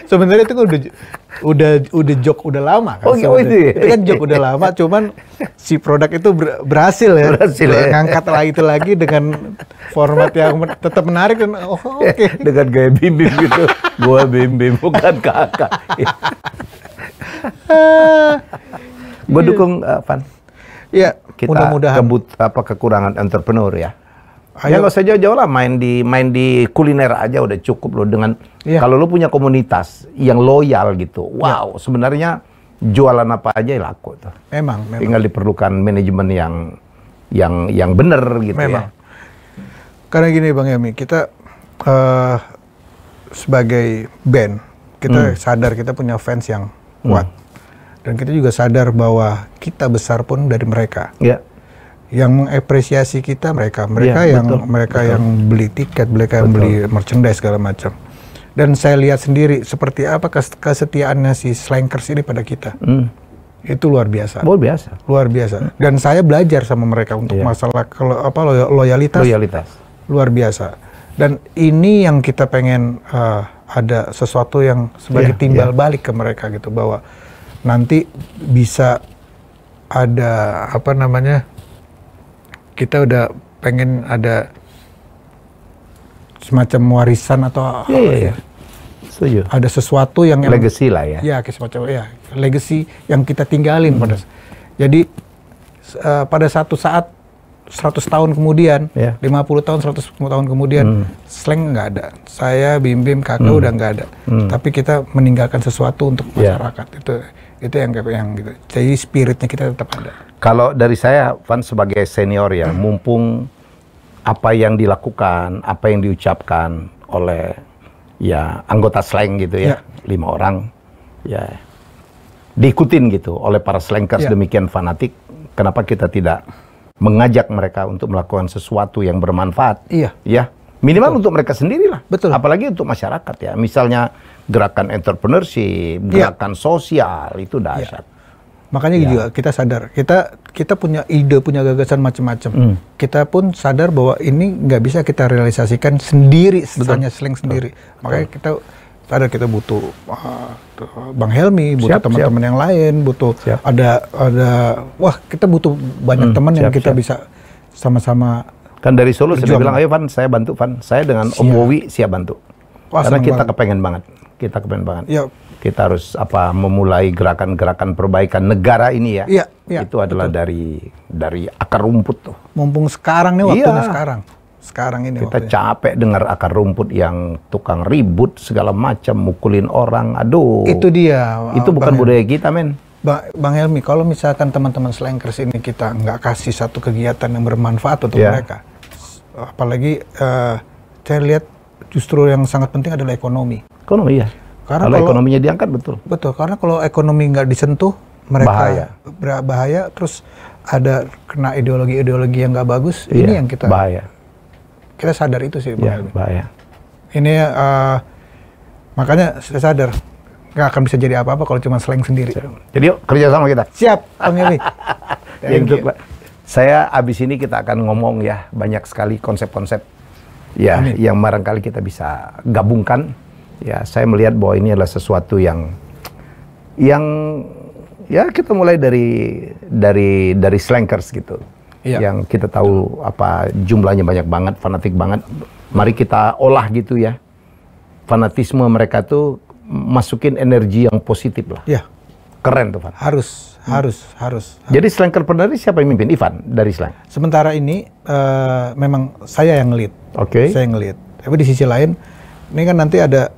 Sebenarnya itu udah joke udah lama kan. Itu kan joke udah lama, cuman si produk itu berhasil ya. Ngangkat itu lagi dengan format yang tetap menarik dan oke. Dengan gaya Bim Bim gitu. Gua Bim Bim bukan kakak. Gue dukung Van. Iya, kita mudah-mudahan. Kekurangan entrepreneur ya. Ya nggak usah jauh-jauh lah, main di kuliner aja udah cukup loh. Dengan kalau lo punya komunitas yang loyal gitu, wow, sebenarnya jualan apa aja laku tuh. Memang. Tinggal diperlukan manajemen yang benar gitu. Memang. Karena gini Bang Helmi, kita sebagai band, kita sadar kita punya fans yang kuat, dan kita juga sadar bahwa kita besar pun dari mereka. Yang mengapresiasi kita mereka yang beli tiket, mereka yang beli merchandise segala macam. Dan saya lihat sendiri seperti apa kesetiaannya si Slankers ini pada kita. Itu luar biasa. Luar biasa. Dan saya belajar sama mereka untuk masalah loyalitas. Luar biasa. Dan ini yang kita pengen ada sesuatu yang sebagai timbal balik ke mereka gitu, bahwa nanti bisa ada apa namanya, kita udah pengen ada semacam warisan atau setuju. Ada sesuatu yang legacy lah ya. Ya, semacam legacy yang kita tinggalin jadi pada satu saat 100 tahun kemudian, 50 tahun, 110 tahun kemudian, slang nggak ada. Saya, Bim Bim, kakak udah nggak ada. Tapi kita meninggalkan sesuatu untuk masyarakat. Itu yang gitu. Jadi spiritnya kita tetap ada. Kalau dari saya, Van sebagai senior ya, mumpung apa yang dilakukan, apa yang diucapkan oleh anggota slang gitu 5 orang, diikutin gitu oleh para slankers demikian fanatik, kenapa kita tidak mengajak mereka untuk melakukan sesuatu yang bermanfaat? Minimal untuk mereka sendiri lah. Apalagi untuk masyarakat ya. Misalnya gerakan entrepreneurship, gerakan sosial, itu dahsyat. Makanya juga kita sadar, kita punya ide, punya gagasan macam-macam. Kita pun sadar bahwa ini nggak bisa kita realisasikan sendiri, hanya slang sendiri. Makanya kita sadar kita butuh Bang Helmi, butuh teman-teman yang lain, butuh kita butuh banyak teman yang kita bisa sama-sama. Kan dari Solo sudah bilang, ayo Van, saya bantu Van. Saya dengan Om Wowi siap bantu. Karena kita kepengen banget. Kita harus memulai gerakan-gerakan perbaikan negara ini ya. Itu adalah dari akar rumput tuh. Mumpung sekarang nih waktunya sekarang ini. Kita capek dengar akar rumput yang tukang ribut segala macam, mukulin orang. Aduh. Itu dia. Itu bukan budaya kita, men. Bang Helmi, kalau misalkan teman-teman Slankers ini kita nggak kasih satu kegiatan yang bermanfaat untuk mereka, apalagi saya lihat justru yang sangat penting adalah ekonomi. Karena kalau ekonominya diangkat, betul. Karena kalau ekonomi nggak disentuh, mereka bahaya. Terus ada kena ideologi yang nggak bagus. Ini yang kita bahaya. Kita sadar itu sih, bahaya. Ini makanya saya sadar nggak akan bisa jadi apa-apa kalau cuma slang sendiri. Jadi yuk kerja sama kita. Siap, Bang Helmi. Saya abis ini kita akan ngomong banyak sekali konsep-konsep yang barangkali kita bisa gabungkan. Saya melihat bahwa ini adalah sesuatu yang yang ya kita mulai dari slankers gitu. Yang kita tahu apa jumlahnya banyak banget, fanatik banget. Mari kita olah gitu ya. Fanatisme mereka tuh masukin energi yang positif lah. Iya. Keren tuh, Van. Harus. Jadi Slankerpreneur ini siapa yang mimpin? Ivan dari Slang? Sementara ini memang saya yang nge-lead. Oke. Saya yang nge-lead. Tapi di sisi lain, ini kan nanti ada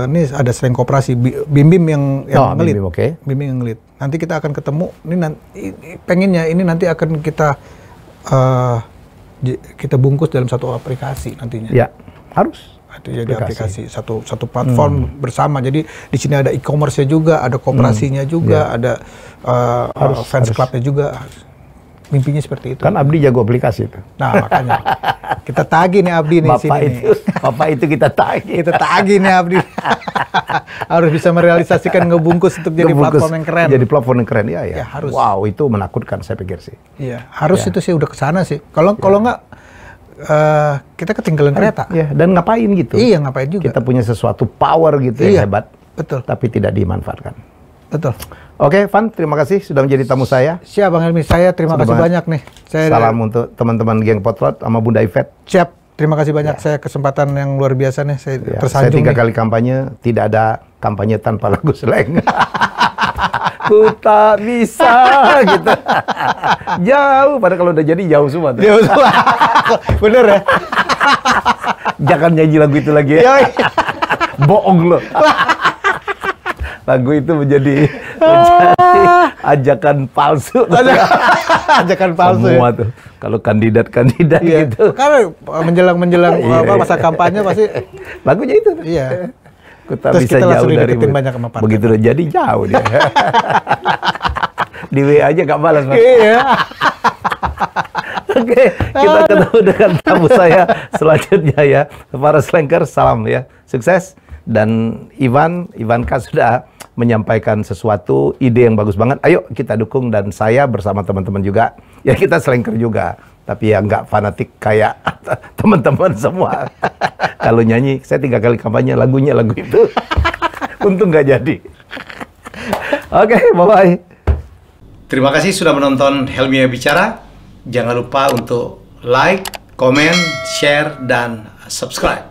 ini ada Slang Koperasi, Bim yang nge-lead. Bim yang nge-lead. Nanti kita akan ketemu. Pengennya ini nanti akan kita bungkus dalam satu aplikasi nantinya. Ya, harus. Jadi aplikasi satu platform bersama. Jadi di sini ada e-commerce-nya juga, ada koperasinya juga, ada fans club-nya juga. Mimpinya seperti itu. Kan Abdi jago aplikasi itu. Nah, makanya kita tagih nih Abdi nih Bapak itu kita tagih. Kita tagih nih Abdi. Harus bisa merealisasikan ngebungkus untuk jadi platform yang keren. Jadi platform yang keren ya. Harus. Wow, itu menakutkan saya pikir sih. Iya, harus itu sih udah kesana sih. Kalau nggak kita ketinggalan kereta. Iya, dan ngapain gitu? Iya, ngapain juga. Kita punya sesuatu power gitu yang hebat. Betul. Tapi tidak dimanfaatkan. Betul. Oke, Van, terima kasih sudah menjadi tamu saya. Siap, Bang Helmi. Saya terima kasih banyak nih. Salam untuk teman-teman geng Potlot sama Bunda Ivet. Siap. Terima kasih banyak. Saya kesempatan yang luar biasa nih. Saya tersanjung. Saya 3 kali kampanye, tidak ada kampanye tanpa lagu Slang. Ku tak bisa gitu. Jauh, padahal kalau udah jadi jauh semua tuh. Jauh semua. Bener ya? Jangan nyanyi lagu itu lagi ya. Bohong lo. Lagu itu menjadi ajakan palsu. Ajakan palsu. Semua tuh. Kalau kandidat gitu. Karena menjelang masa kampanye pasti lagunya itu. Iya. Kita bisa jauh dari banyak sama partai. Begitu udah jadi jauh dia. Di WA aja gak balas, Mas. Iya. Oke, kita ketemu dengan tamu saya selanjutnya ya. Para Slanker, salam ya. Sukses. Dan Ivanka sudah menyampaikan sesuatu ide yang bagus banget. Ayo kita dukung dan saya bersama teman-teman juga. Ya kita Slanker juga. Tapi ya nggak fanatik kayak teman-teman semua. Kalau nyanyi, saya 3 kali kampanye lagunya lagu itu. Untung nggak jadi. Oke, bye-bye. Terima kasih sudah menonton Helmia Bicara. Jangan lupa untuk like, komen, share, dan subscribe.